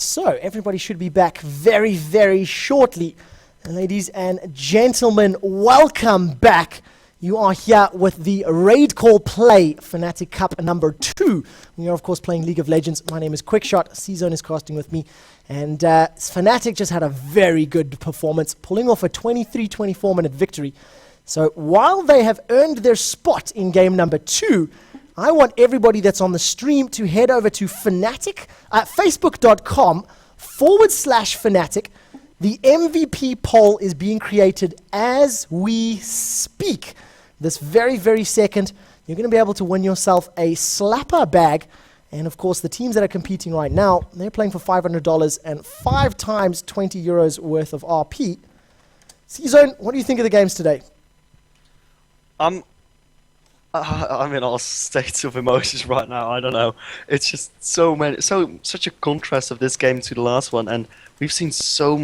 Right, so everybody should be back very, very shortly. Ladies and gentlemen, welcome back. You are here with the RaidCall Play Fnatic Cup number 2. We are, of course, playing League of Legends. My name is Quickshot. C-Zone is casting with me. And Fnatic just had a very good performance, pulling off a 23-24 minute victory. So while they have earned their spot in game number 2, I want everybody that's on the stream to head over to Fnatic, facebook.com/Fnatic. The MVP poll is being created as we speak. This very, very second, you're going to be able to win yourself a slapper bag. And of course, the teams that are competing right now, they're playing for $500 and 5 times 20 euros worth of RP. C-Zone, what do you think of the games today? I'm in all states of emotions right now. I don't know. It's just such a contrast of this game to the last one, and we've seen so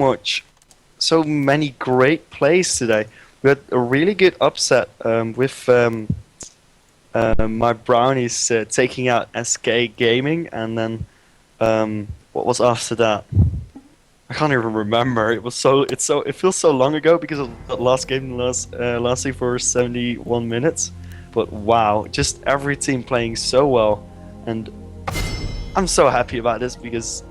many great plays today. We had a really good upset with my Brownies taking out SK Gaming, and then what was after that? I can't even remember. It feels so long ago because of that last game lasting for 71 minutes. But wow, just every team playing so well, and I'm so happy about this because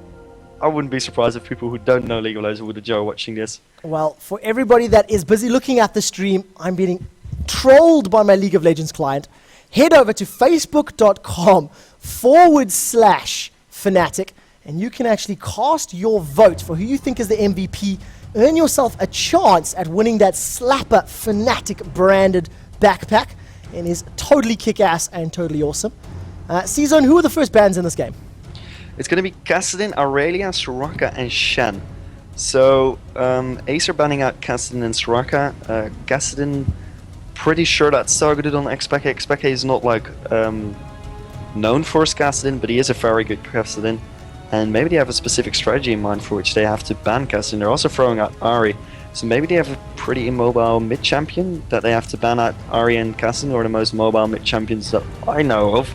I wouldn't be surprised if people who don't know League of Legends would enjoy watching this. Well, for everybody that is busy looking at the stream, I'm being trolled by my League of Legends client. Head over to facebook.com/Fnatic, and you can actually cast your vote for who you think is the MVP. Earn yourself a chance at winning that slapper Fnatic branded backpack. And is totally kick-ass and totally awesome. C-Zone, who are the first bans in this game? It's going to be Kassadin, Aurelia, Soraka, and Shen. So, Acer banning out Kassadin and Soraka. Kassadin, pretty sure that's targeted on Xpeke. Xpeke is not like known for his Kassadin, but he is a very good Kassadin. And maybe they have a specific strategy in mind for which they have to ban Kassadin. They're also throwing out Ahri. So maybe they have a pretty immobile mid-champion that they have to ban out. Ahri and Kassadin are the most mobile mid-champions that I know of.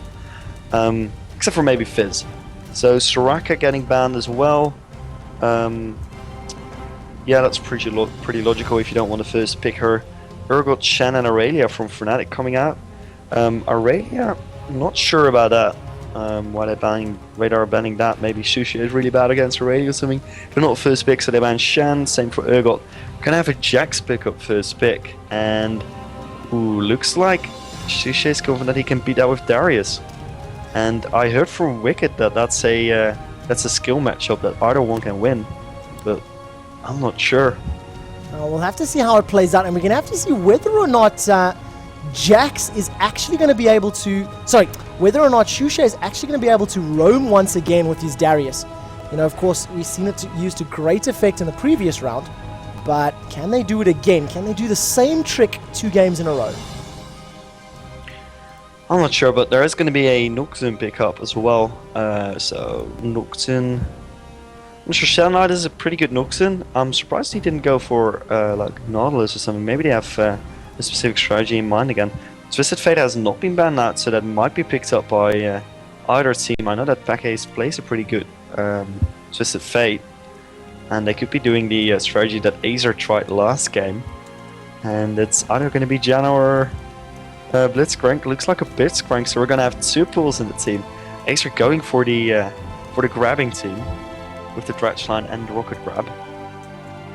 Except for maybe Fizz. So Soraka getting banned as well. Yeah, that's pretty logical if you don't want to first pick her. Urgot, Shen and Aurelia from Fnatic coming out. Aurelia, I'm not sure about that. Why they're banning Radar, banning that. Maybe Sushi is really bad against Aurelia or something. They're not first pick, so they ban Shen. Same for Urgot. Gonna have a Jax pick up first pick, and looks like Sushi is confident that he can beat that with Darius. And I heard from Wicked that that's a skill matchup that either one can win, but I'm not sure. We'll have to see how it plays out, and we're gonna have to see whether or not Jax is actually going to be able to... whether or not Shusha is actually going to be able to roam once again with his Darius. You know, of course, we've seen it used to great effect in the previous round, but can they do it again? Can they do the same trick 2 games in a row? I'm not sure, but there is going to be a Nocturne pickup as well. So, Nocturne... I'm sure Shell Knight is a pretty good Nocturne. I'm surprised he didn't go for like Nautilus or something. Maybe they have... a specific strategy in mind again. Twisted Fate has not been banned out, so that might be picked up by either team. I know that Packace plays a pretty good Twisted Fate, and they could be doing the strategy that Acer tried last game, and it's either going to be Janna or Blitzcrank. Looks like a Blitzcrank, so we're going to have 2 pools in the team. Acer going for the grabbing team with the Dredge line and the Rocket Grab.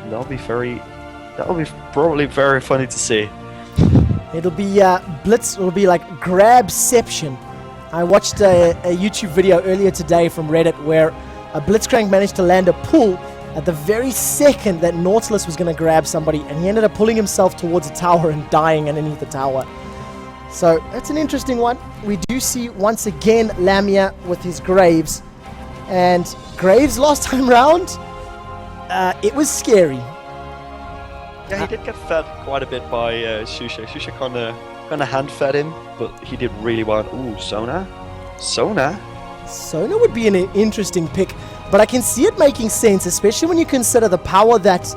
And that'll be probably very funny to see. It'll be Blitz. It'll be like Grabception. I watched a YouTube video earlier today from Reddit where a Blitzcrank managed to land a pull at the very second that Nautilus was going to grab somebody, and he ended up pulling himself towards a tower and dying underneath the tower. So that's an interesting one. We do see once again Lamia with his Graves, and Graves last time round, it was scary. Yeah, he did get fed quite a bit by Shusha. Shusha kind of hand-fed him, but he did really well. Ooh, Sona? Sona would be an interesting pick, but I can see it making sense, especially when you consider the power that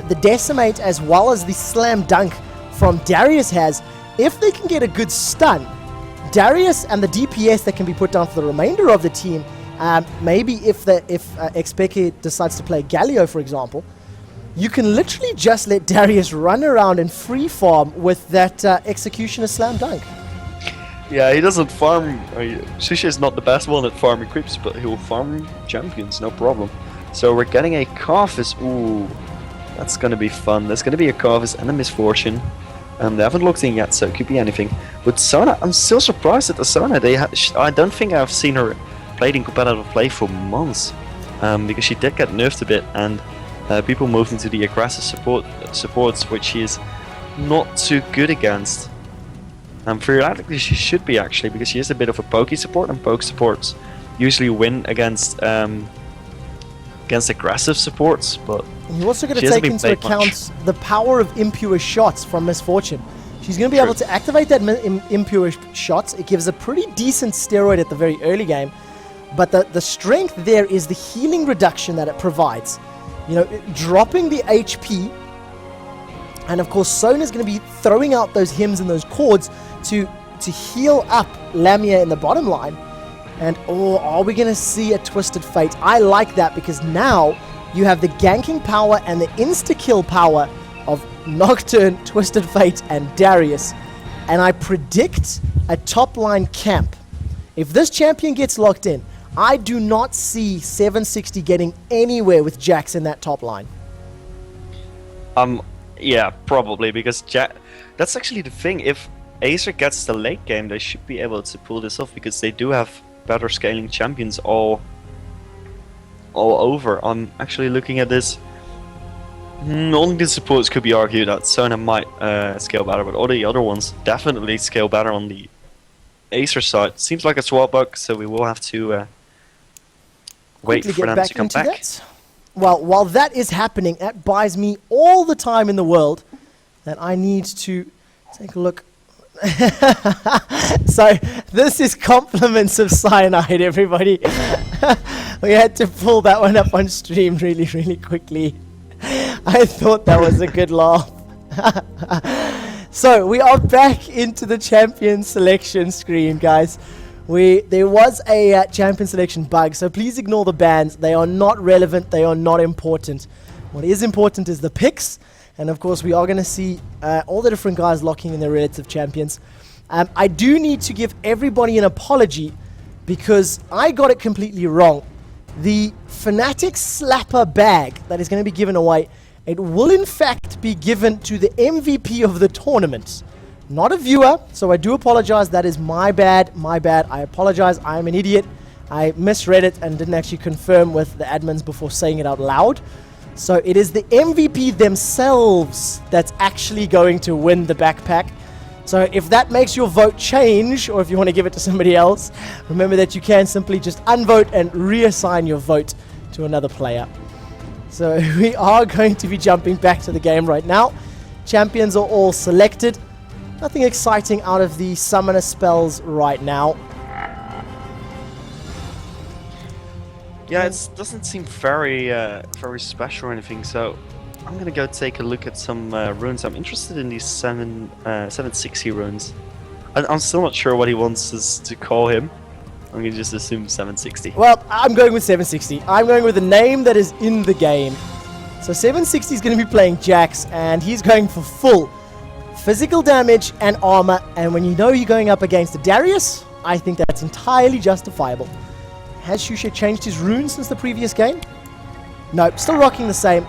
the Decimate as well as the Slam Dunk from Darius has. If they can get a good stun, Darius and the DPS that can be put down for the remainder of the team Maybe if Xpeke decides to play Galio, for example, you can literally just let Darius run around and free farm with that Executioner Slam Dunk. Yeah, he doesn't farm. Sushi is not the best one at farming creeps, but he will farm champions, no problem. So we're getting a Carthus. Ooh, that's gonna be fun. There's gonna be a Carthus and a Misfortune. They haven't looked in yet, so it could be anything. But Sona, I'm still surprised at the Sona. I don't think I've seen her played in competitive play for months, because she did get nerfed a bit, and people moved into the aggressive supports, which she is not too good against. Theoretically, she should be actually, because she is a bit of a pokey support, and poke supports usually win against aggressive supports. But you're also going to take into account the power of impure shots from Misfortune. She's going to be able to activate that impure shots. It gives a pretty decent steroid at the very early game, but the strength there is the healing reduction that it provides. You know, dropping the HP, and of course Sona's going to be throwing out those hymns and those chords to heal up Lamia in the bottom line. And are we going to see a Twisted Fate? I like that, because now you have the ganking power and the insta-kill power of Nocturne, Twisted Fate, and Darius. And I predict a top-line camp. If this champion gets locked in, I do not see 760 getting anywhere with Jax in that top line. Yeah, probably, because that's actually the thing. If Acer gets the late game, they should be able to pull this off, because they do have better scaling champions all over. I'm actually looking at this. Only the supports could be argued that Sona might scale better, but all the other ones definitely scale better on the Acer side. Seems like a swap bug, so we will have to wait for them to come back. That. Well, while that is happening, that buys me all the time in the world that I need to take a look. So this is compliments of Cyanide, everybody. We had to pull that one up on stream really, really quickly. I thought that was a good laugh. So we are back into the champion selection screen, guys. There was a champion selection bug, so please ignore the bans. They are not relevant. They are not important. What is important is the picks. And of course, we are going to see all the different guys locking in their relative champions. I do need to give everybody an apology, because I got it completely wrong. The Fnatic Slapper bag that is going to be given away, it will in fact be given to the MVP of the tournament. Not a viewer, so I do apologize. That is my bad. I apologize. I am an idiot. I misread it and didn't actually confirm with the admins before saying it out loud. So it is the MVP themselves that's actually going to win the backpack. So if that makes your vote change, or if you want to give it to somebody else, remember that you can simply just unvote and reassign your vote to another player. So we are going to be jumping back to the game right now. Champions are all selected. Nothing exciting out of the summoner spells right now. Yeah, it doesn't seem very special or anything, so I'm gonna go take a look at some runes. I'm interested in these 760 runes. I'm still not sure what he wants us to call him. I'm gonna just assume 760. Well, I'm going with 760. I'm going with the name that is in the game. So 760 is going to be playing Jax, and he's going for full physical damage and armor. And when you know you're going up against a Darius, I think that's entirely justifiable. Has Shusha changed his runes since the previous game? Nope, still rocking the same.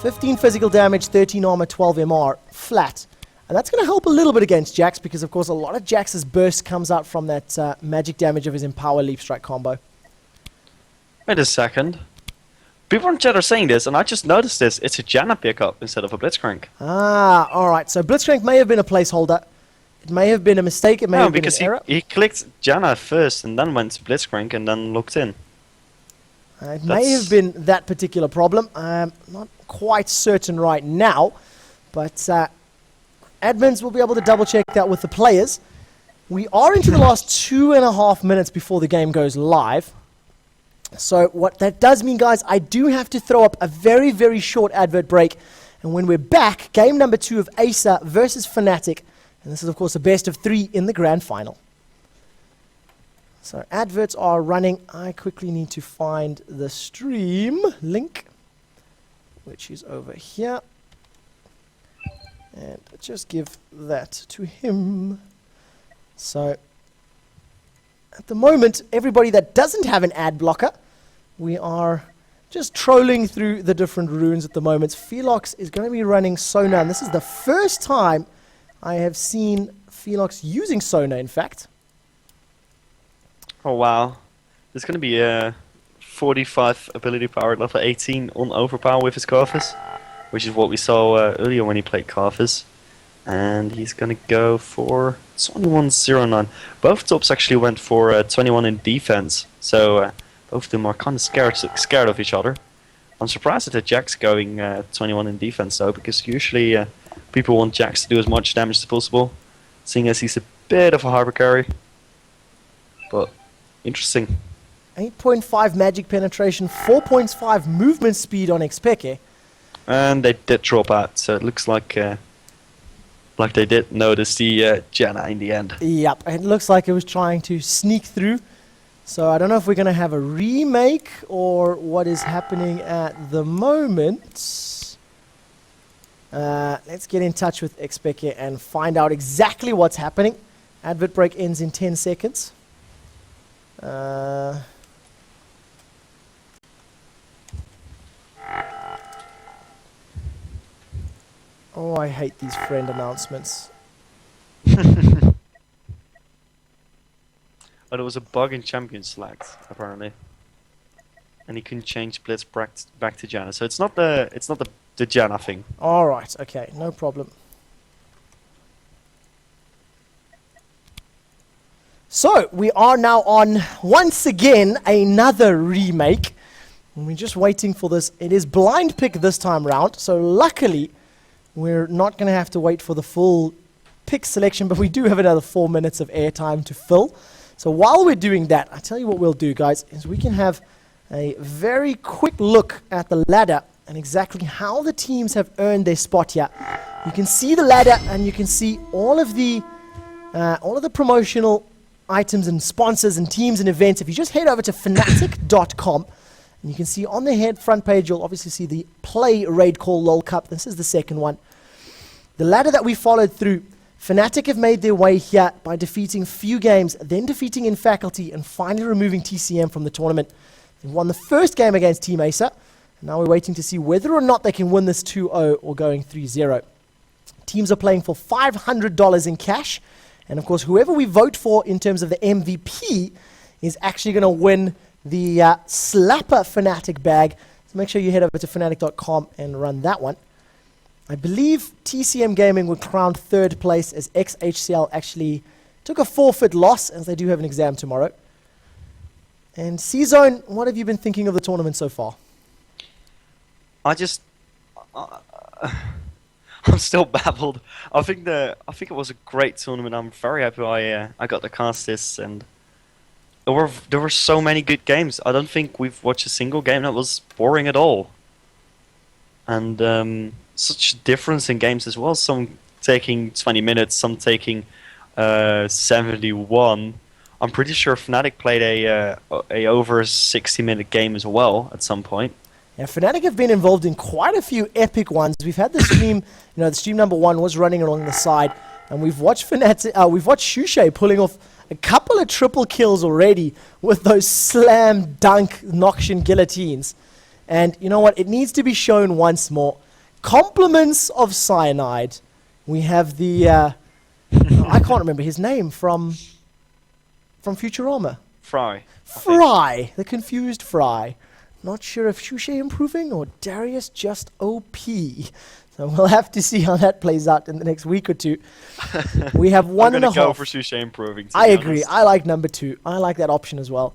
15 physical damage, 13 armor, 12 MR, flat. And that's going to help a little bit against Jax, because of course a lot of Jax's burst comes out from that magic damage of his Empower Leap Strike combo. Wait a second. People in chat are saying this, and I just noticed this. It's a Janna pickup instead of a Blitzcrank. Ah, alright. So Blitzcrank may have been a placeholder. It may have been a mistake. It may have been an error. He clicked Janna first and then went to Blitzcrank and then looked in. It may have been that particular problem. I'm not quite certain right now, but admins will be able to double check that with the players. We are into the last 2.5 minutes before the game goes live. So what that does mean, guys, I do have to throw up a very, very short advert break. And when we're back, game number 2 of Acer versus Fnatic. And this is, of course, a best of 3 in the grand final. So adverts are running. I quickly need to find the stream link, which is over here. And just give that to him. So at the moment, everybody that doesn't have an ad blocker, we are just trolling through the different runes at the moment. Felox is going to be running Sona, and this is the first time I have seen Felox using Sona, in fact. Oh wow. There's going to be a 45 ability power at level 18 on overpower with his Carthus, which is what we saw earlier when he played Carthus. And he's going to go for 2109. Both tops actually went for 21 in defense, so both of them are kind of scared of each other. I'm surprised that Jack's going 21 in defense though, because usually people want Jax to do as much damage as possible, seeing as he's a bit of a harbor carry. But interesting. 8.5 magic penetration, 4.5 movement speed on Expeke. And they did drop out, so it looks like they did notice the Janna in the end. Yep, it looks like it was trying to sneak through. So I don't know if we're going to have a remake or what is happening at the moment. Let's get in touch with Expeke and find out exactly what's happening. Advert break ends in 10 seconds. Oh, I hate these friend announcements. Oh, there was a bug in Champion Select, apparently, and he couldn't change Blitz back to Janna. So it's not the Janna thing. All right, okay, no problem. So we are now on once again another remake, and we're just waiting for this. It is blind pick this time round, so luckily we're not going to have to wait for the full pick selection, but we do have another 4 minutes of airtime to fill. So while we're doing that, I tell you what we'll do, guys, is we can have a very quick look at the ladder and exactly how the teams have earned their spot here. You can see the ladder, and you can see all of the promotional items and sponsors and teams and events. If you just head over to Fnatic.com, and you can see on the front page, you'll obviously see the Play RaidCall LoL Cup. This is the second one. The ladder that we followed through, Fnatic have made their way here by defeating Few Games, then defeating In Faculty, and finally removing TCM from the tournament. They won the first game against Team Acer, and now we're waiting to see whether or not they can win this 2-0 or going 3-0. Teams are playing for $500 in cash, and of course, whoever we vote for in terms of the MVP is actually going to win the Slapper Fnatic bag. So make sure you head over to Fnatic.com and run that one. I believe TCM Gaming were crowned third place as XHCL actually took a forfeit loss, as they do have an exam tomorrow. And C-Zone, what have you been thinking of the tournament so far? I'm still baffled. I think it was a great tournament. I'm very happy I got to cast this, and there were so many good games. I don't think we've watched a single game that was boring at all. And such difference in games as well. Some taking 20 minutes, some taking 71. I'm pretty sure Fnatic played a over 60-minute game as well at some point. Yeah, Fnatic have been involved in quite a few epic ones. We've had the stream, the stream number 1 was running along the side, and we've watched we've watched Shushay pulling off a couple of triple kills already with those slam dunk Noxian guillotines. And you know what? It needs to be shown once more. Compliments of Cyanide. We have the I can't remember his name from Futurama. Fry. Fry, the confused Fry. Not sure if Shushay improving or Darius just OP. So we'll have to see how that plays out in the next week or two. We have one and a half. I'm going to go for Shushay improving. I agree. I like number 2. I like that option as well.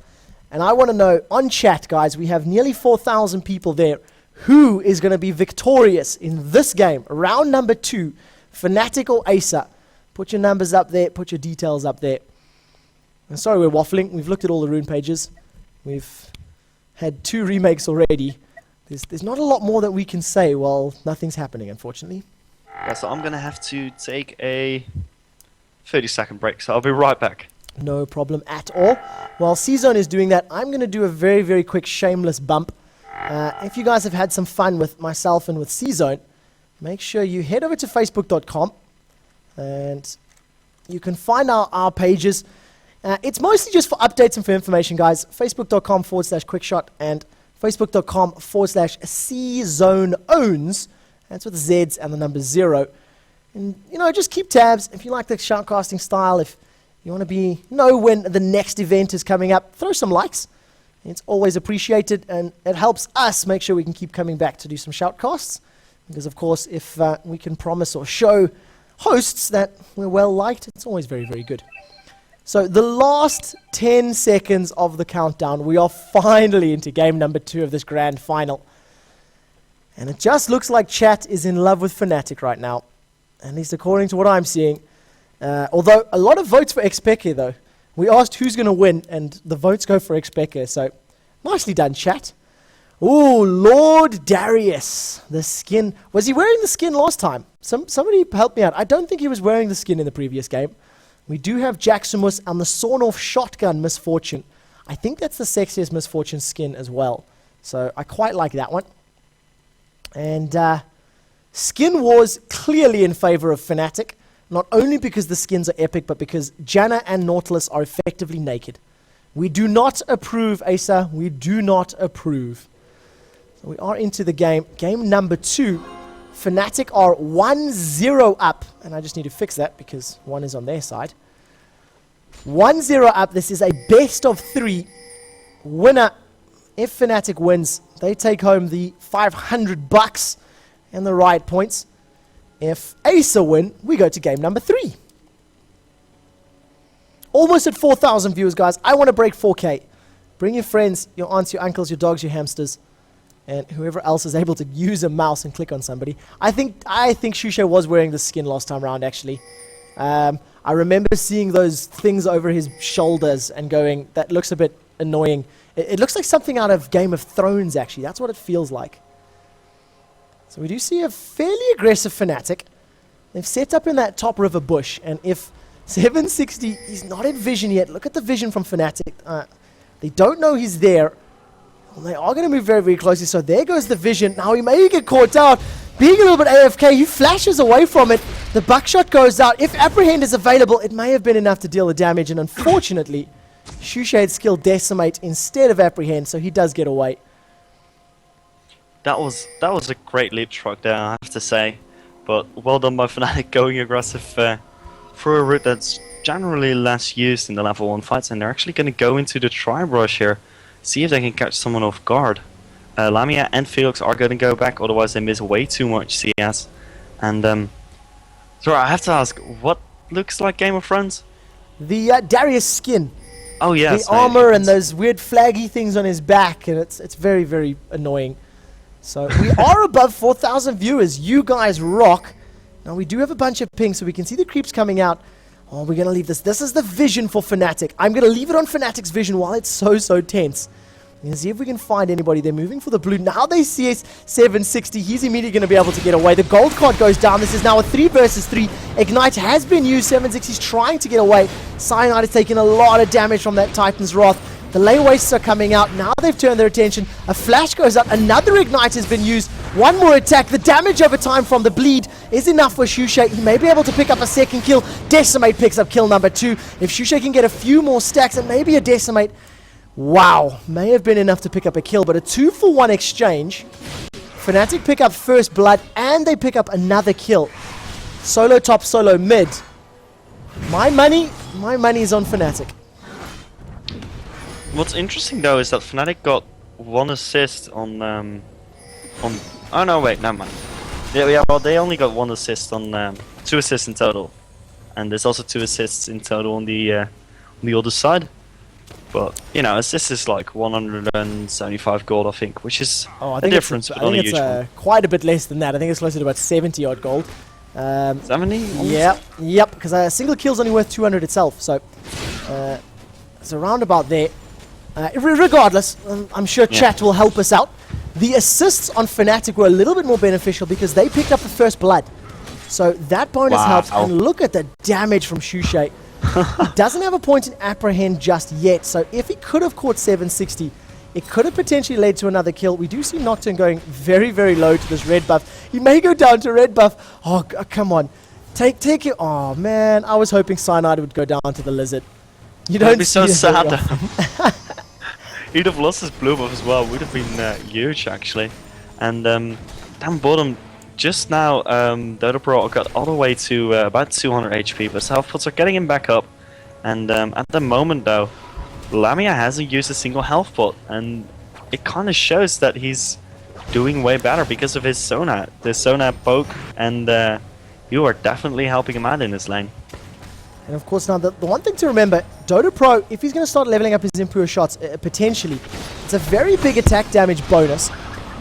And I want to know, on chat, guys, we have nearly 4,000 people there. Who is going to be victorious in this game? Round number 2, Fnatic or Acer? Put your numbers up there. Put your details up there. And sorry we're waffling. We've looked at all the rune pages. We've had 2 remakes already. There's not a lot more that we can say while nothing's happening, unfortunately. Yeah, so I'm going to have to take a 30-second break, so I'll be right back. No problem at all. While C-Zone is doing that, I'm going to do a very, very quick shameless bump. If you guys have had some fun with myself and with C-Zone, make sure you head over to facebook.com and you can find our pages. It's mostly just for updates and for information, guys. Facebook.com/quickshot and Facebook.com/CZoneOwns. That's with Z's and the number 0. And, just keep tabs. If you like the shoutcasting style, if you want to know when the next event is coming up, throw some likes. It's always appreciated, and it helps us make sure we can keep coming back to do some shoutcasts. Because, of course, if we can promise or show hosts that we're well liked, it's always very, very good. So the last 10 seconds of the countdown, we are finally into game number 2 of this grand final. And it just looks like chat is in love with Fnatic right now, at least according to what I'm seeing. Although a lot of votes for Xpeke, though. We asked who's going to win, and the votes go for Xpeke, so nicely done, chat. Ooh, Lord Darius, the skin. Was he wearing the skin last time? Somebody help me out. I don't think he was wearing the skin in the previous game. We do have Jaximus and the sawn-off shotgun Misfortune. I think that's the sexiest Misfortune skin as well. So I quite like that one. And Skin Wars clearly in favor of Fnatic. Not only because the skins are epic, but because Janna and Nautilus are effectively naked. We do not approve, Acer. We do not approve. So we are into the game. Game number 2. Fnatic are 1-0 up, and I just need to fix that because 1 is on their side. 1-0 up. This is a best of 3 winner. If Fnatic wins, they take home the $500 and the riot points. If Acer win, we go to game number 3. Almost at 4,000 viewers, guys. I want to break 4K. Bring your friends, your aunts, your uncles, your dogs, your hamsters, and whoever else is able to use a mouse and click on somebody. I think Shusha was wearing the skin last time around, actually. I remember seeing those things over his shoulders and going, that looks a bit annoying. It looks like something out of Game of Thrones, actually. That's what it feels like. So we do see a fairly aggressive Fnatic. They've set up in that top river bush, and if 760 is not in vision yet, look at the vision from Fnatic. They don't know he's there. Well, they are going to move very, very closely, so there goes the vision. Now he may get caught out. Being a little bit AFK, he flashes away from it. The buckshot goes out. If Apprehend is available, it may have been enough to deal the damage, and unfortunately, Shushade's skill Decimate instead of Apprehend, so he does get away. That was a great leapfrog there, I have to say. But well done by Fnatic going aggressive through a route that's generally less used in the level 1 fights, and they're actually going to go into the tribe rush here. See if they can catch someone off guard. Lamia and Felix are going to go back, otherwise they miss way too much CS. And so I have to ask, what looks like Game of Thrones? The Darius skin. Oh yes, the armor and those weird flaggy things on his back, and it's very, very annoying. So we are above 4,000 viewers. You guys rock. Now we do have a bunch of pings, so we can see the creeps coming out. Oh, we're going to leave this. This is the vision for Fnatic. I'm going to leave it on Fnatic's vision while it's so tense. And see if we can find anybody. They're moving for the blue. Now they see 760. He's immediately going to be able to get away. The gold card goes down. This is now a 3 versus 3. Ignite has been used. 760 is trying to get away. Cyanide is taking a lot of damage from that Titan's Wrath. The lane wastes are coming out. Now they've turned their attention. A flash goes out. Another ignite has been used. One more attack. The damage over time from the bleed is enough for Shusha. He may be able to pick up a second kill. Decimate picks up kill number 2. If Shusha can get a few more stacks and maybe a Decimate, wow, may have been enough to pick up a kill. But a 2-for-1 exchange. Fnatic pick up first blood and they pick up another kill. Solo top, solo mid. My money is on Fnatic. What's interesting though is that Fnatic got 1 assist on oh no, wait, never mind. Yeah, well, they only got 1 assist on 2 assists in total, and there's also 2 assists in total on the other side. But you know, assist is like 175 gold, I think, which is a difference, but not a huge one. Quite a bit less than that. I think it's closer to about 70 odd gold. 70? Yep, because a single kill's only worth 200 itself, so it's around about there. Regardless, I'm sure chat will help us out. The assists on Fnatic were a little bit more beneficial because they picked up the first blood. So that bonus helps. And look at the damage from Shusha. He doesn't have a point in apprehend just yet, so if he could have caught 760, it could have potentially led to another kill. We do see Nocturne going very, very low to this red buff. He may go down to red buff. Oh, come on. Take it. Oh, man. I was hoping Cyanide would go down to the Lizard. You don't That'd be so sad. He'd have lost his blue buff as well. Would have been huge, actually. And down bottom, just now, Dodo Pro got all the way to about 200 HP, but his health pots are getting him back up. And at the moment, though, Lamia hasn't used a single health pot, and it kind of shows that he's doing way better because of his Sonat, the Sonat poke, and you are definitely helping him out in this lane. And of course now, the one thing to remember, Dodo Pro, if he's going to start leveling up his impure shots, potentially, it's a very big attack damage bonus.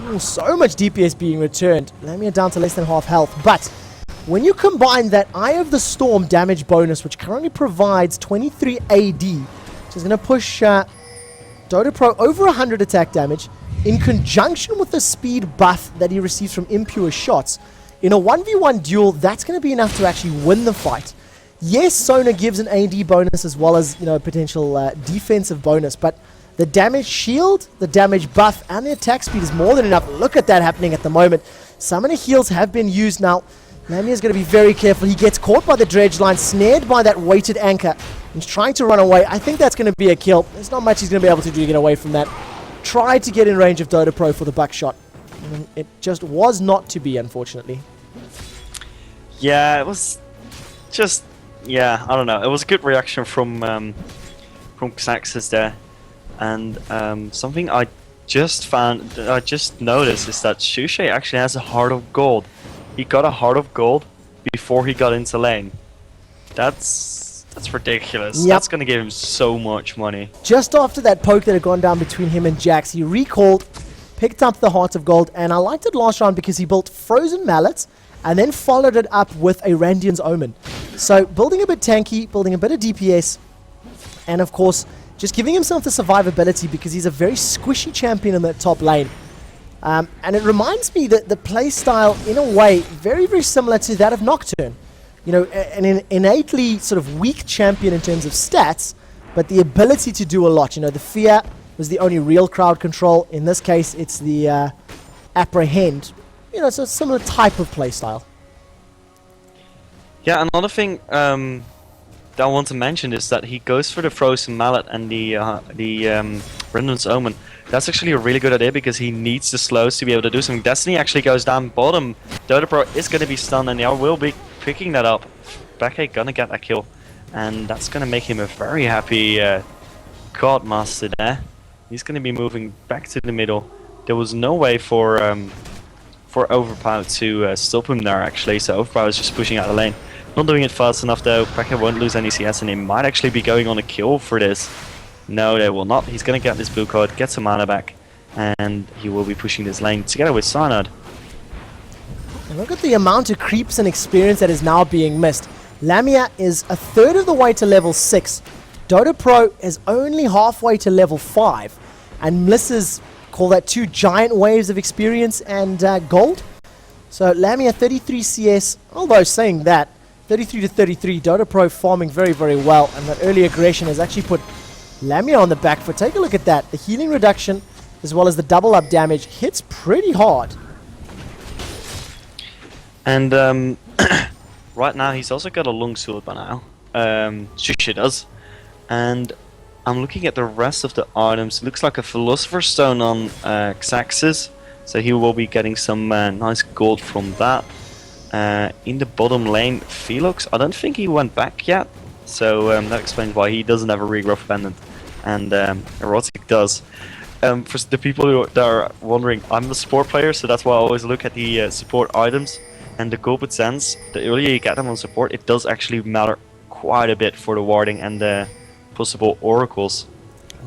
Ooh, so much DPS being returned. Lamia down to less than half health. But when you combine that Eye of the Storm damage bonus, which currently provides 23 AD, which is going to push Dodo Pro over 100 attack damage, in conjunction with the speed buff that he receives from impure shots, in a 1v1 duel, that's going to be enough to actually win the fight. Yes, Sona gives an AD bonus as well as, a potential defensive bonus, but the damage shield, the damage buff, and the attack speed is more than enough. Look at that happening at the moment. Some of the heals have been used now. Lamia's going to be very careful. He gets caught by the dredge line, snared by that weighted anchor. He's trying to run away. I think that's going to be a kill. There's not much he's going to be able to do to get away from that. Tried to get in range of Dodo Pro for the buckshot. And it just was not to be, unfortunately. Yeah, it was just... Yeah, I don't know. It was a good reaction from Xaxis there. And something I just noticed is that Shushay actually has a heart of gold. He got a heart of gold before he got into lane. That's ridiculous. Yep. That's gonna give him so much money. Just after that poke that had gone down between him and Jax, he recalled, picked up the heart of gold, and I liked it last round because he built Frozen Mallet and then followed it up with a Randian's Omen. So building a bit tanky, building a bit of DPS, and of course just giving himself the survivability because he's a very squishy champion in the top lane. And it reminds me that the play style, in a way, very, very similar to that of Nocturne. An innately sort of weak champion in terms of stats, but the ability to do a lot. The fear was the only real crowd control. In this case, it's the apprehend. It's a similar type of play style. Yeah, another thing that I want to mention is that he goes for the Frozen Mallet and the Randian's Omen. That's actually a really good idea because he needs the slows to be able to do something. Destiny actually goes down bottom. Dodo Pro is going to be stunned and they will be picking that up. Becca gonna get that kill. And that's going to make him a very happy Godmaster there. He's going to be moving back to the middle. There was no way for Overpower to stop him there actually. So Overpower is just pushing out the lane. Not doing it fast enough though. Becca won't lose any CS and he might actually be going on a kill for this. No, they will not. He's going to get this blue card, get some mana back, and he will be pushing this lane together with Cyanide. And look at the amount of creeps and experience that is now being missed. Lamia is a third of the way to level 6. Dodo Pro is only halfway to level 5. And misses, call that 2 giant waves of experience and gold. So Lamia 33 CS, although saying that, 33 to 33, Dodo Pro farming very, very well. And that early aggression has actually put Lamia on the back foot. Take a look at that. The healing reduction, as well as the double up damage, hits pretty hard. And right now, he's also got a longsword by now. Shusha does. And I'm looking at the rest of the items. Looks like a Philosopher's Stone on Xaxis. So he will be getting some nice gold from that. In the bottom lane, Felix, I don't think he went back yet. So that explains why he doesn't have a regrowth pendant. And Erotic does. For the people that are wondering, I'm the support player, so that's why I always look at the support items. And the Gold Sense, the earlier you get them on support, it does actually matter quite a bit for the warding and the possible oracles.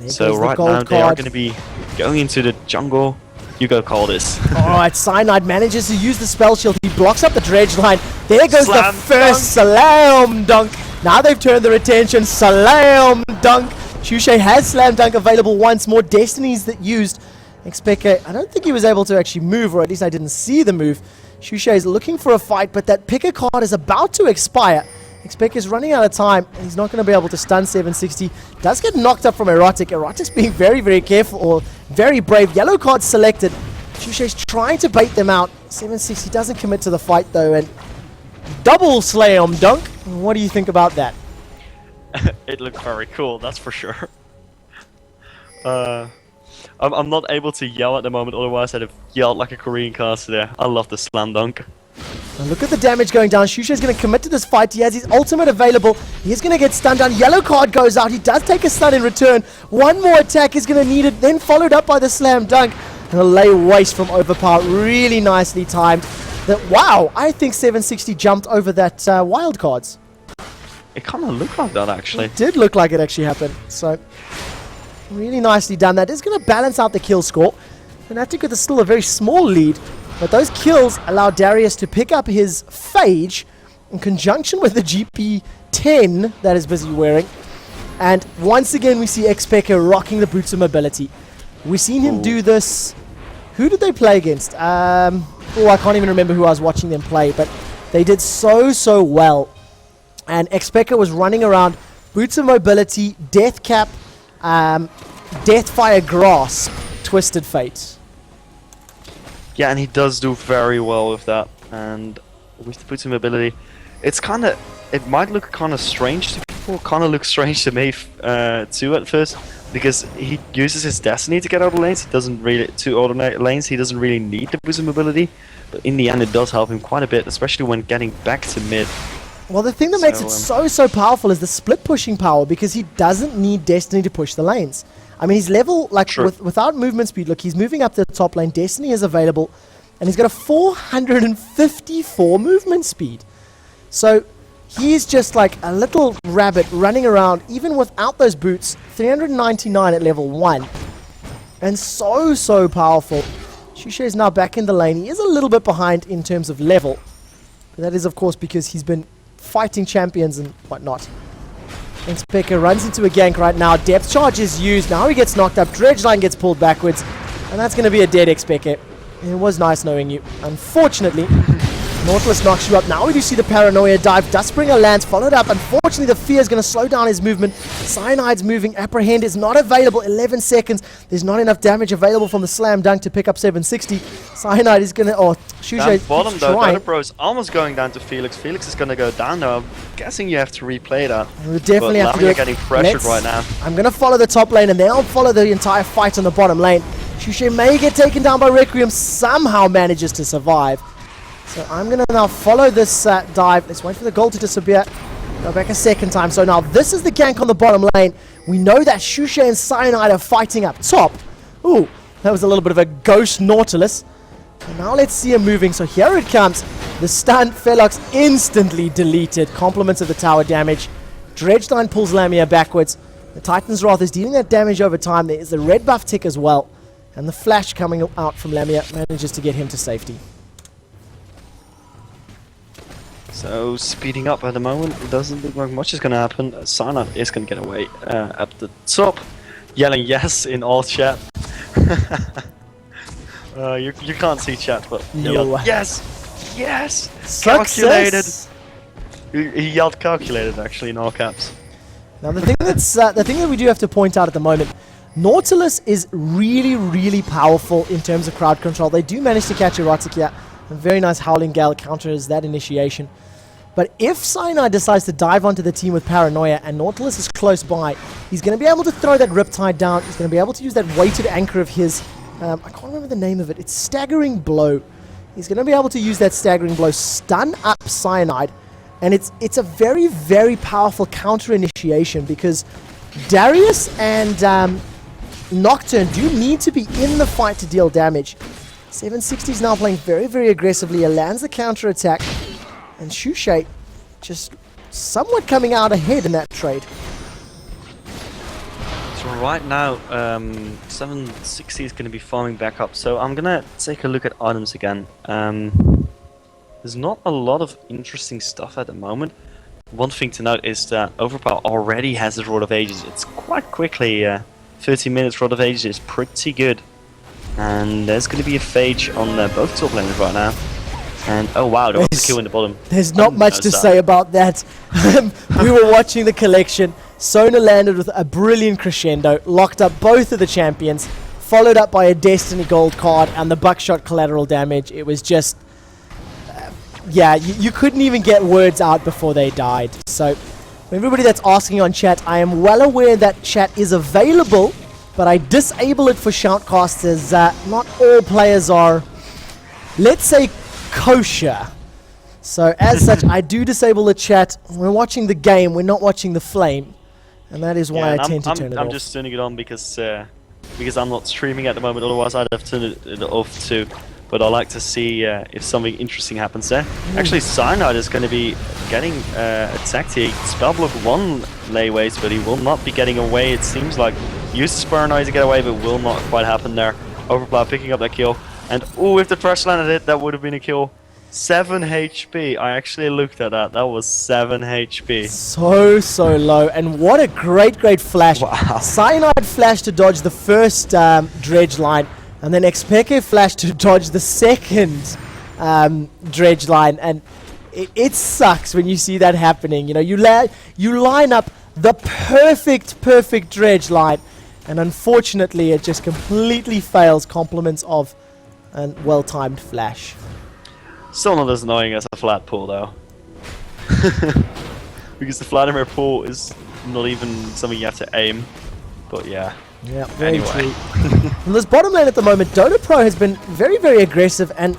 So right now they are going to be going into the jungle. You go call this. Alright, Cyanide manages to use the spell shield. He blocks up the dredge line. There goes Slam the first slam dunk. Now they've turned their attention. Slam dunk. Shushay has slam dunk available once more. Destiny's that used. Xpeke, I don't think he was able to actually move, or at least I didn't see the move. Shushay is looking for a fight, but that picker card is about to expire. Xpek is running out of time, and he's not going to be able to stun 760. Does get knocked up from Erotic. Erotic's being very, very careful, or very brave. Yellow card selected. Shushe's trying to bait them out. 760 doesn't commit to the fight, though, and double slam dunk. What do you think about that? It looked very cool, that's for sure. I'm not able to yell at the moment, otherwise I'd have yelled like a Korean caster there. I love the slam dunk. And look at the damage going down. Shusha is going to commit to this fight. He has his ultimate available. He's going to get stunned down. Yellow card goes out. He does take a stun in return. One more attack is going to need it. Then followed up by the slam dunk. And a lay waste from Overpower. Really nicely timed. Wow, I think 760 jumped over that wild cards. It kind of looked like that, actually. It did look like it actually happened. So, really nicely done. That is going to balance out the kill score. Fnatic is still a very small lead. But those kills allow Darius to pick up his Phage in conjunction with the GP10 that is busy wearing. And once again, we see Xpek rocking the boots of mobility. We've seen him do this. Who did they play against? I can't even remember who I was watching them play, but they did so well. And Xpek was running around boots of mobility, death cap, deathfire grasp, twisted fate. Yeah, and he does do very well with that, and with the boots of mobility, it's kind of, it might look kind of strange to people, kind of looks strange to me too at first, because he uses his destiny to get out of lanes. He doesn't really, to alternate lanes, he doesn't really need the boost of mobility, but in the end it does help him quite a bit, especially when getting back to mid. Well, the thing that makes it so powerful is the split pushing power, because he doesn't need Destiny to push the lanes. I mean, he's level, like, without movement speed. Look, he's moving up the top lane. Destiny is available, and he's got a 454 movement speed. So, he's just like a little rabbit running around, even without those boots. 399 at level 1. And so powerful. Shushe is now back in the lane. He is a little bit behind in terms of level. But that is, of course, because he's been fighting champions and whatnot. And Xpek runs into a gank right now. Depth charge is used. Now he gets knocked up. Dredge line gets pulled backwards. And that's going to be a dead Xpek. It was nice knowing you. Unfortunately, Nautilus knocks you up. Now we do see the Paranoia dive. Dustbringer lands, followed up. Unfortunately, the Fear is going to slow down his movement. Cyanide's moving. Apprehend is not available. 11 seconds. There's not enough damage available from the slam dunk to pick up 760. Cyanide is going to... Oh, Shushe bottom though, Dota is almost going down to Felix. Felix is going to go down now. I'm guessing you have to replay that. We definitely have to do it. Getting pressured right now. I'm going to follow the top lane, and then I'll follow the entire fight on the bottom lane. Shushe may get taken down by Requiem. Somehow manages to survive. So I'm going to now follow this dive. Let's wait for the goal to disappear. Go back a second time. So now this is the gank on the bottom lane. We know that Shushe and Cyanide are fighting up top. Ooh, that was a little bit of a ghost Nautilus. And now let's see him moving. So here it comes. The stun, Felox instantly deleted. Compliments of the tower damage. Dredgeline pulls Lamia backwards. The Titan's Wrath is dealing that damage over time. There is the red buff tick as well. And the flash coming out from Lamia manages to get him to safety. So, speeding up at the moment, it doesn't look like much is going to happen. Cyanide is going to get away at the top, yelling yes in all chat. You can't see chat, but he yelled, yes! Yes! Success! Calculated! He yelled calculated, actually, in all caps. Now, the thing that we do have to point out at the moment, Nautilus is really powerful in terms of crowd control. They do manage to catch Erotic here. A very nice Howling Gale counters that initiation. But if Cyanide decides to dive onto the team with Paranoia and Nautilus is close by, he's going to be able to throw that Riptide down. He's going to be able to use that weighted anchor of his. I can't remember the name of it. It's Staggering Blow. He's going to be able to use that Staggering Blow, stun up Cyanide. And it's a very powerful counter initiation because Darius and Nocturne do need to be in the fight to deal damage. 760 is now playing very aggressively. He lands the counter attack. And Shushe just somewhat coming out ahead in that trade. So right now, 760 is going to be farming back up. So I'm going to take a look at items again. There's not a lot of interesting stuff at the moment. One thing to note is that Overpower already has a Rod of Ages. It's quite quickly, 30 minutes Rod of Ages is pretty good. And there's going to be a Phage on both top lanes right now. And oh wow, there was a kill in the bottom. There's not much to say about that. We were watching the collection. Sona landed with a brilliant crescendo, locked up both of the champions, followed up by a Destiny Gold card and the buckshot collateral damage. It was just... yeah, you couldn't even get words out before they died. So, for everybody that's asking on chat, I am well aware that chat is available, but I disable it for shoutcasters. Not all players are, let's say, kosher. So as such, I do disable the chat. We're watching the game, we're not watching the flame. And that is why I tend to turn it off. I'm just turning it on because I'm not streaming at the moment, otherwise I'd have turned it off too. But I like to see if something interesting happens there. Actually, Cyanide is going to be getting attacked here. Spell block 1 layways, but he will not be getting away, it seems like. Uses Paranoid to get away, but will not quite happen there. Overplow picking up that kill. And oh, if the first landed it, that would have been a kill. 7 HP. I actually looked at that. That was 7 HP. So low. And what a great flash. Wow. Cyanide flash to dodge the first dredge line. And then Xpeke flash to dodge the second dredge line. And it sucks when you see that happening. You know, you line up the perfect dredge line. And unfortunately, it just completely fails compliments of a well-timed flash. Still not as annoying as a flat pull, though. Because the Vladimir pull is not even something you have to aim. But yeah. Yeah, very true. In this bottom lane at the moment, Dota Pro has been very aggressive, and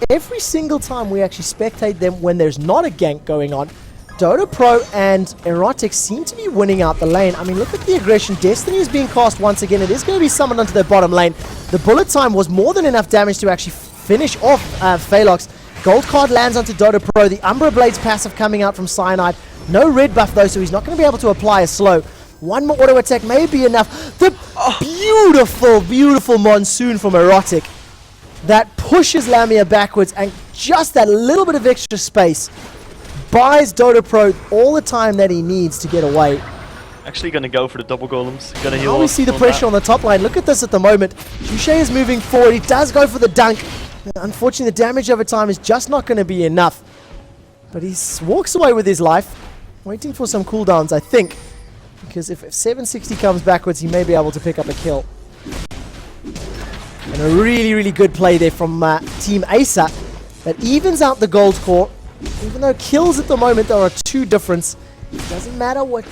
every single time we actually spectate them when there's not a gank going on, Dota Pro and Erotic seem to be winning out the lane. I mean, look at the aggression. Destiny is being cast once again. It is going to be summoned onto their bottom lane. The bullet time was more than enough damage to actually finish off Phalanx. Gold card lands onto Dota Pro. The Umbra Blades passive coming out from Cyanide. No red buff though, so he's not going to be able to apply a slow. One more auto attack may be enough. The beautiful monsoon from Erotic that pushes Lamia backwards, and just that little bit of extra space buys Dota Pro all the time that he needs to get away. Actually going to go for the double golems. Going to heal. Now we see the pressure on the top line. Look at this at the moment. Touché is moving forward. He does go for the dunk. Unfortunately, the damage over time is just not going to be enough. But he walks away with his life, waiting for some cooldowns, I think. Because if 760 comes backwards, he may be able to pick up a kill. And a really good play there from Team Acer that evens out the gold core. Even though kills at the moment, there are 2 difference. It doesn't matter what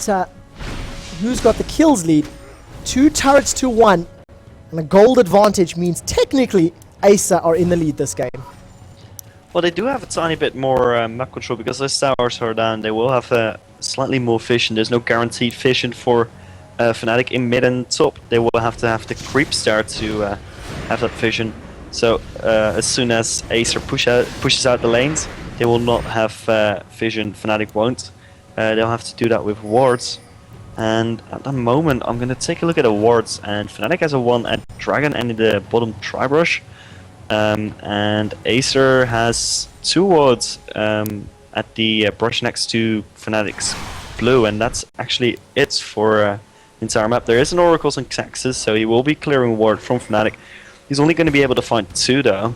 who's got the kills lead. 2 turrets to 1. And a gold advantage means technically Acer are in the lead this game. Well, they do have a tiny bit more map control because those towers are down. They will have slightly more vision. There's no guaranteed vision for Fnatic in mid and top. They will have to have the creeps there to have that vision. So as soon as Acer pushes out the lanes, they will not have vision. Fnatic won't. They'll have to do that with wards. And at the moment, I'm going to take a look at the wards. And Fnatic has a 1 at Dragon and in the bottom Tribrush. And Acer has 2 wards at the brush next to Fnatic's blue. And that's actually it for the entire map. There is an Oracle's in Texas, so he will be clearing ward from Fnatic. He's only going to be able to find 2 though.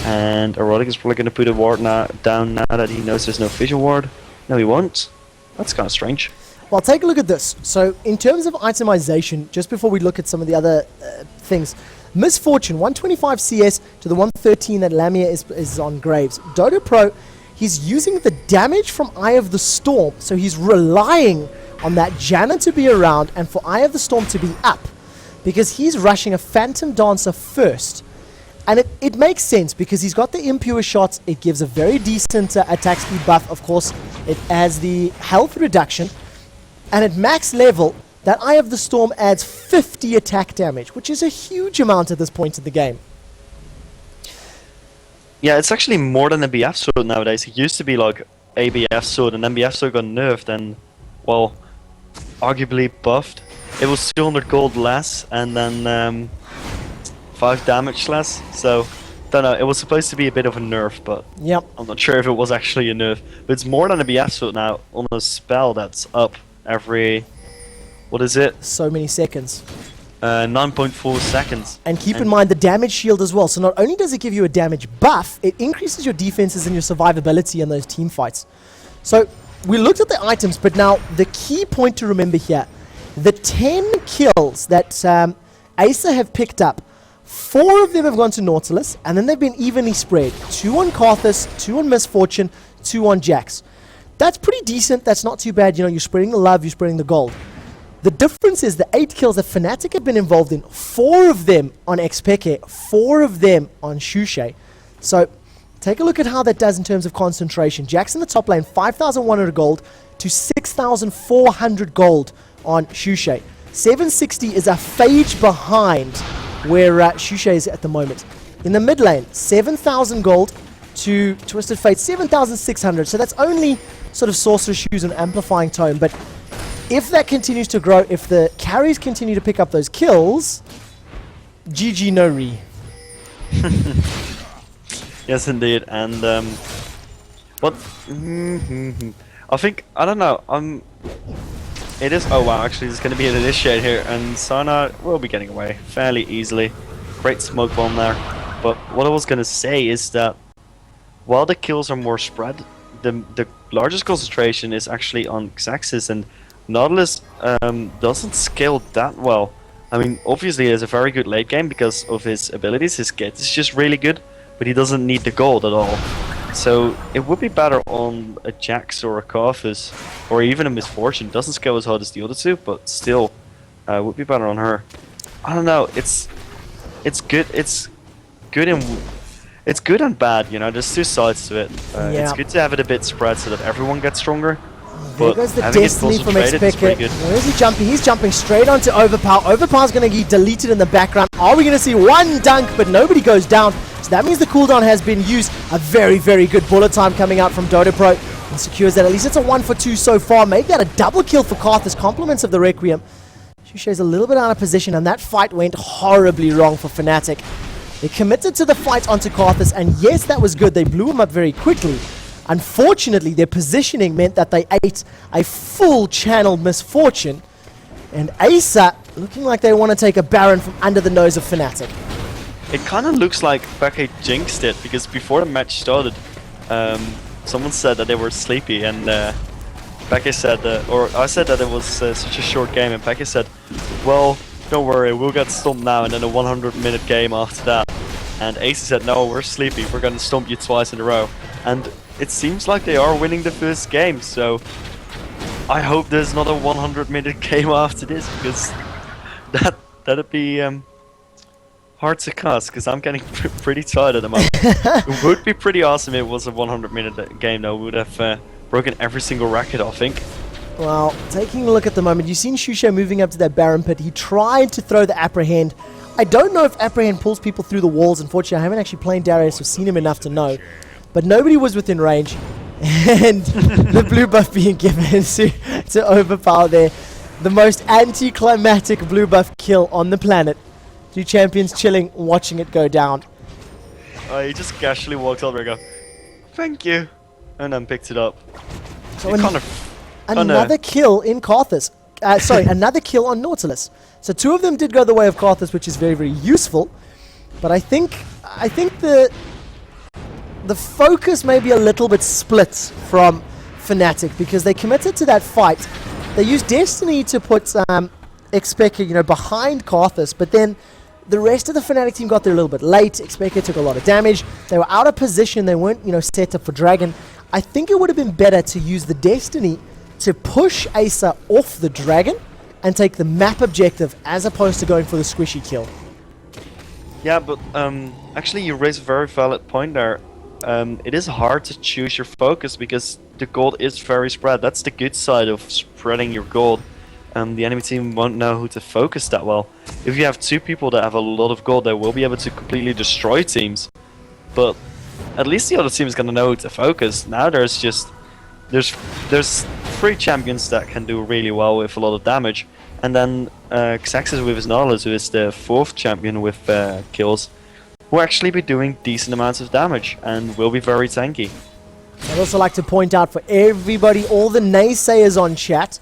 And Erotic is probably going to put a ward down now that he knows there's no vision ward. No, he won't. That's kind of strange. Well, take a look at this. So, in terms of itemization, just before we look at some of the other things, Misfortune, 125 CS to the 113 that Lamia is on Graves. Dota Pro, he's using the damage from Eye of the Storm, so he's relying on that Janna to be around and for Eye of the Storm to be up, because he's rushing a Phantom Dancer first. And it makes sense because he's got the impure shots. It gives a very decent attack speed buff. Of course, it has the health reduction. And at max level, that Eye of the Storm adds 50 attack damage, which is a huge amount at this point in the game. Yeah, it's actually more than a BF sword nowadays. It used to be like a BF sword, and then BF sword got nerfed and, well, arguably buffed. It was 200 gold less, and then 5 damage less. So, don't know. It was supposed to be a bit of a nerf, but yep. I'm not sure if it was actually a nerf. But it's more than a BF sword now on a spell that's up every... What is it? So many seconds. 9.4 seconds. And keep in mind the damage shield as well. So not only does it give you a damage buff, it increases your defenses and your survivability in those team fights. So we looked at the items, but now the key point to remember here, the 10 kills that Acer have picked up, 4 of them have gone to Nautilus, and then they've been evenly spread. 2 on Karthus, 2 on Misfortune, 2 on Jax. That's pretty decent. That's not too bad. You know, you're spreading the love, you're spreading the gold. The difference is the 8 kills that Fnatic have been involved in, 4 of them on Xpeke, 4 of them on Shushay. So take a look at how that does in terms of concentration. Jax in the top lane, 5,100 gold to 6,400 gold on Shushay. 760 is a phage behind where Shushay is at the moment. In the mid lane, 7,000 gold to Twisted Fate, 7,600. So that's only sort of Sorcerer's Shoes and Amplifying Tome. But if that continues to grow, if the carries continue to pick up those kills, GG no re. Yes, indeed. And what? I think, I don't know. It is. Oh wow! Actually, there's going to be an initiate here, and Sana will be getting away fairly easily. Great smoke bomb there. But what I was going to say is that while the kills are more spread, the largest concentration is actually on Xaxis, and Nautilus doesn't scale that well. I mean, obviously he has a very good late game because of his abilities. His kit is just really good, but he doesn't need the gold at all. So it would be better on a Jax or a Karthus, or even a Misfortune. Doesn't scale as hard as the other two, but still would be better on her. I don't know. It's good. It's good and bad. You know, there's two sides to it. It's good to have it a bit spread so that everyone gets stronger. There goes the Destiny from Xpeke. Where is he jumping? He's jumping straight onto Overpower. Overpower's going to get deleted in the background. Are we going to see one dunk, but nobody goes down? So that means the cooldown has been used. A very, very good bullet time coming out from Dodo Pro. And secures that. At least it's a 1 for 2 so far. Make that a double kill for Karthus. Compliments of the Requiem. Shushay's a little bit out of position, and that fight went horribly wrong for Fnatic. They committed to the fight onto Karthus, and yes, that was good. They blew him up very quickly. Unfortunately, their positioning meant that they ate a full channeled Misfortune. And Acer looking like they want to take a Baron from under the nose of Fnatic. It kind of looks like Becky jinxed it, because before the match started, someone said that they were sleepy, and Becky said, or I said that it was such a short game, and Becky said, well, don't worry, we'll get stumped now, and then a 100-minute game after that. And Acer said, no, we're sleepy, we're going to stump you twice in a row. And it seems like they are winning the first game, so I hope there's not a 100-minute game after this, because that'd be hard to cast, because I'm getting pretty tired at the moment. It would be pretty awesome if it was a 100-minute game, though. We would have broken every single racket, I think. Well, taking a look at the moment, you've seen Shushay moving up to that Baron pit. He tried to throw the Apprehend. I don't know if Apprehend pulls people through the walls. Unfortunately, I haven't actually played Darius or seen him enough to know. But nobody was within range. And the blue buff being given to Overpower there. The most anticlimactic blue buff kill on the planet. Two champions chilling, watching it go down. He just casually walked over and go, thank you. And then picked it up. So another kill in Karthus. Sorry, another kill on Nautilus. So 2 of them did go the way of Karthus, which is very, very useful. But I think the focus may be a little bit split from Fnatic, because they committed to that fight. They used Destiny to put Xpeke, behind Karthus, but then the rest of the Fnatic team got there a little bit late. Xpeke took a lot of damage. They were out of position. They weren't, set up for Dragon. I think it would have been better to use the Destiny to push Acer off the Dragon and take the map objective, as opposed to going for the squishy kill. Yeah, but actually you raise a very valid point there. It is hard to choose your focus, because the gold is very spread. That's the good side of spreading your gold. The enemy team won't know who to focus that well. If you have 2 people that have a lot of gold, they will be able to completely destroy teams. But at least the other team is going to know who to focus. Now there's 3 champions that can do really well with a lot of damage. And then Xaxis with his Nautilus, who is the 4th champion with kills, will actually be doing decent amounts of damage and will be very tanky. I'd also like to point out for everybody, all the naysayers on chat,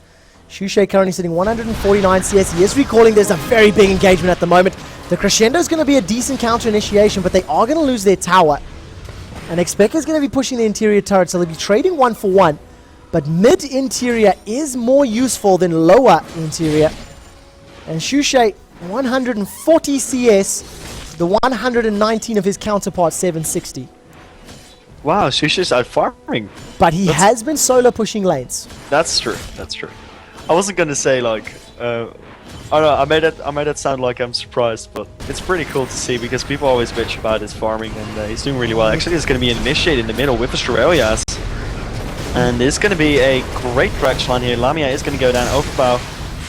Shushay currently sitting 149 CS. He is recalling there's a very big engagement at the moment. The Crescendo is going to be a decent counter initiation, but they are going to lose their tower. And Xpeke is going to be pushing the interior turret, so they'll be trading 1 for 1. But mid-interior is more useful than lower interior. And Shushay, 140 CS, the 119 of his counterpart, 760. Wow, Shushi's out farming. But he has been solo pushing lanes. That's true. That's true. I wasn't gonna say like, I don't know. I made it sound like I'm surprised, but it's pretty cool to see because people always bitch about his farming, and he's doing really well. Actually, there's gonna be an initiate in the middle with Australias, and it's gonna be a great direction line here. Lamia is gonna go down overbow,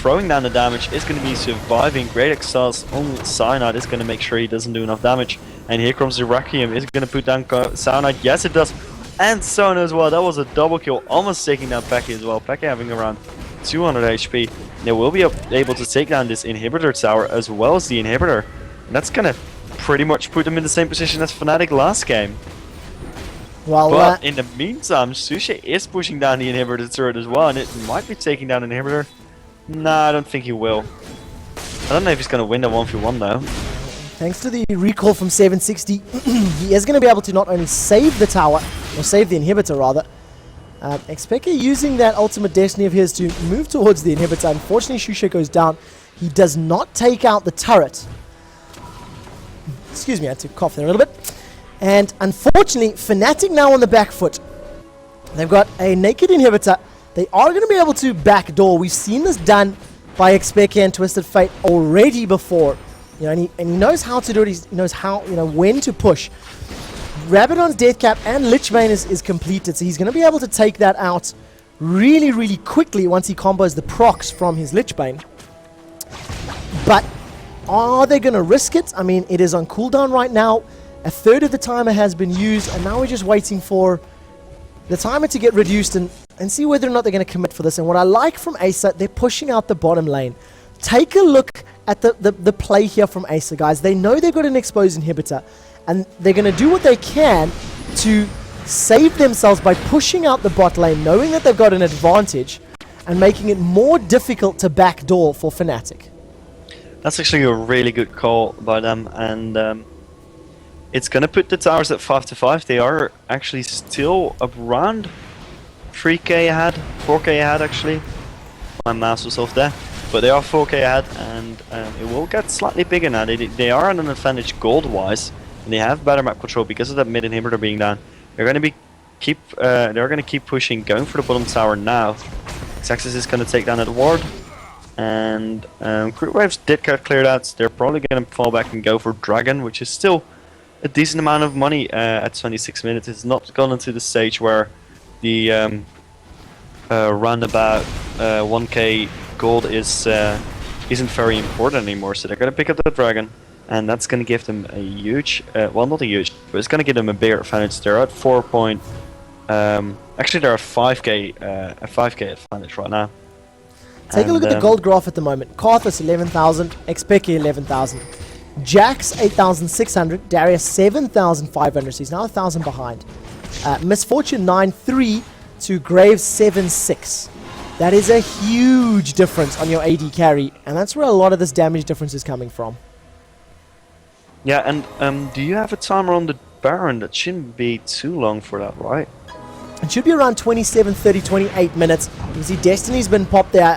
throwing down the damage. Is gonna be surviving. Great exhaust on Cyanide is gonna make sure he doesn't do enough damage. And here comes the Requiem. Is it going to put down Cyanide? Yes, it does. And Sona as well. That was a double kill. Almost taking down Peke as well. Peke having around 200 HP. They will be able to take down this inhibitor tower as well as the inhibitor. And that's going to pretty much put them in the same position as Fnatic last game. Well, but in the meantime, Sushi is pushing down the inhibitor turret as well. And it might be taking down an inhibitor. Nah, I don't think he will. I don't know if he's going to win the 1v1 though. Thanks to the recall from 760, he is going to be able to not only save the tower, or save the inhibitor rather. Xpeke using that ultimate destiny of his to move towards the inhibitor. Unfortunately, Shushay goes down. He does not take out the turret. Excuse me, I had to cough there a little bit. And unfortunately, Fnatic now on the back foot. They've got a naked inhibitor. They are going to be able to backdoor. We've seen this done by Xpeke and Twisted Fate already before. You know, and he knows how to do it. He knows how, when to push. Rabadon's death cap and Lichbane is completed, so he's going to be able to take that out really, really quickly once he combos the procs from his Lichbane. But are they going to risk it? I mean, it is on cooldown right now. A third of the timer has been used, and now we're just waiting for the timer to get reduced and see whether or not they're going to commit for this. And what I like from Acer, they're pushing out the bottom lane. Take a look at the play here from Acer, guys. They know they've got an exposed inhibitor, and they're going to do what they can to save themselves by pushing out the bot lane, knowing that they've got an advantage, and making it more difficult to backdoor for Fnatic. That's actually a really good call by them, and it's going to put the towers at 5-5. They are actually still around 3k ahead, 4k ahead actually. My mouse was off there. But they are 4k ahead, and it will get slightly bigger now. They are on an advantage gold-wise, and they have better map control because of that mid inhibitor being down. They're going to keep pushing, going for the bottom tower now. Xaxis is going to take down that ward, and Crit Waves did get cleared out. They're probably going to fall back and go for Dragon, which is still a decent amount of money at 26 minutes. It's not gone into the stage where the roundabout 1k gold isn't very important anymore, so they're going to pick up the Dragon, and that's going to give them a huge, well, not a huge, but it's going to give them a bigger advantage. They're at 4 point, actually they're at 5k advantage right now. Take a look at the gold graph at the moment. Karthus 11,000, Xpeke 11,000, Jax 8,600, Darius 7,500, so he's now 1,000 behind. Misfortune 9.3 to Graves 7.6. That is a huge difference on your AD carry, and that's where a lot of this damage difference is coming from. Yeah, and do you have a timer on the Baron? That shouldn't be too long for that, right? It should be around 27, 30, 28 minutes. You can see Destiny's been popped there.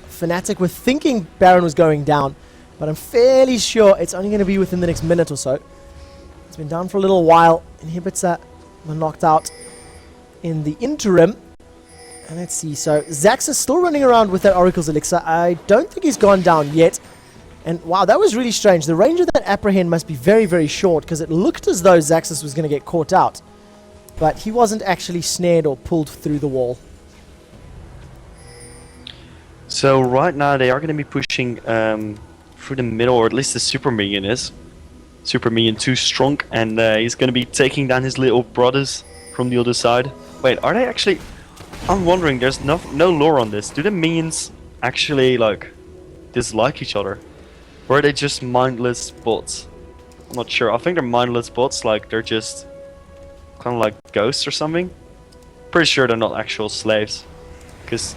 Fnatic were thinking Baron was going down, but I'm fairly sure it's only going to be within the next minute or so. It's been down for a little while. Inhibitor were knocked out in the interim. And let's see, so Zax is still running around with that Oracle's Elixir. I don't think he's gone down yet. And wow, that was really strange. The range of that Apprehend must be very, very short, because it looked as though Zaxus was going to get caught out. But he wasn't actually snared or pulled through the wall. So right now they are going to be pushing through the middle, or at least the Super Minion is. Super Minion 2 strong, and he's going to be taking down his little brothers from the other side. Wait, are they actually... I'm wondering, there's no lore on this. Do the minions actually, like, dislike each other? Or are they just mindless bots? I'm not sure. I think they're mindless bots, like, they're just kind of like ghosts or something. Pretty sure they're not actual slaves. Because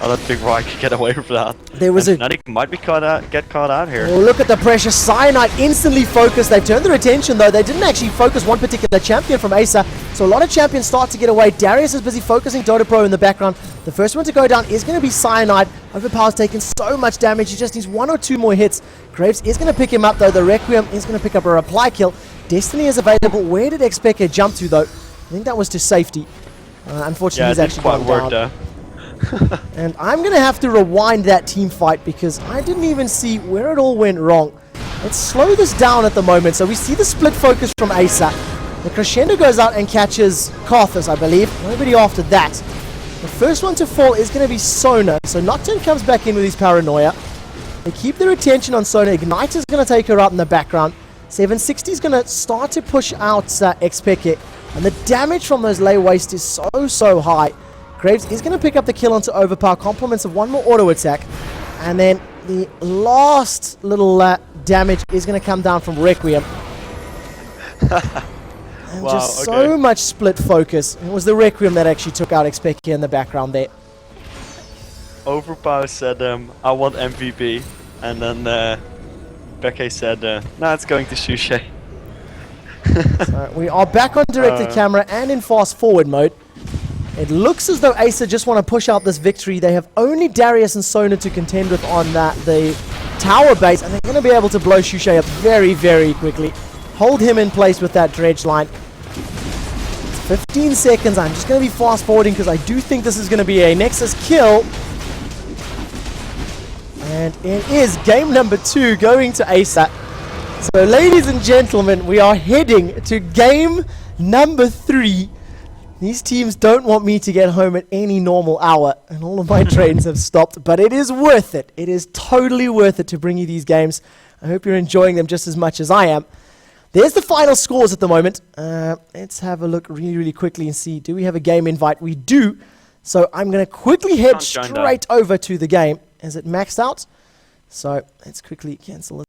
Oh, that big right could get away with that. There was and Fnatic might be get caught out here. Oh, look at the pressure. Cyanide instantly focused. They've turned their attention, though. They didn't actually focus one particular champion from Acer. So a lot of champions start to get away. Darius is busy focusing Dota Pro in the background. The first one to go down is going to be Cyanide. Overpower's taken so much damage. He just needs 1 or 2 more hits. Graves is going to pick him up, though. The Requiem is going to pick up a reply kill. Destiny is available. Where did Xpeke jump to, though? I think that was to safety. Unfortunately, he's actually gone down. There. And I'm going to have to rewind that team fight because I didn't even see where it all went wrong. Let's slow this down at the moment. So we see the split focus from Acer. The Crescendo goes out and catches Karthus, I believe. Nobody after that. The first one to fall is going to be Sona. So Nocturne comes back in with his Paranoia. They keep their attention on Sona. Ignite is going to take her out in the background. 760 is going to start to push out Xpeke. And the damage from those lay waste is so high. Graves is going to pick up the kill onto Overpower, compliments of 1 more auto attack. And then the last little damage is going to come down from Requiem. And wow, just so much split focus. It was the Requiem that actually took out Xpeke in the background there. Overpower said, I want MVP. And then Becky said, nah, it's going to Shushay. So we are back on directed camera and in fast forward mode. It looks as though Acer just want to push out this victory. They have only Darius and Sona to contend with on the tower base, and they're going to be able to blow Shushay up very quickly. Hold him in place with that dredge line. It's 15 seconds. I'm just going to be fast forwarding because I do think this is going to be a Nexus kill. And it is game number 2 going to Acer. So ladies and gentlemen, we are heading to game number 3. These teams don't want me to get home at any normal hour, and all of my trains have stopped, but it is worth it. It is totally worth it to bring you these games. I hope you're enjoying them just as much as I am. There's the final scores at the moment. Let's have a look really quickly and see, do we have a game invite? We do. So I'm going to quickly head straight over to the game. Is it maxed out? So let's quickly cancel it.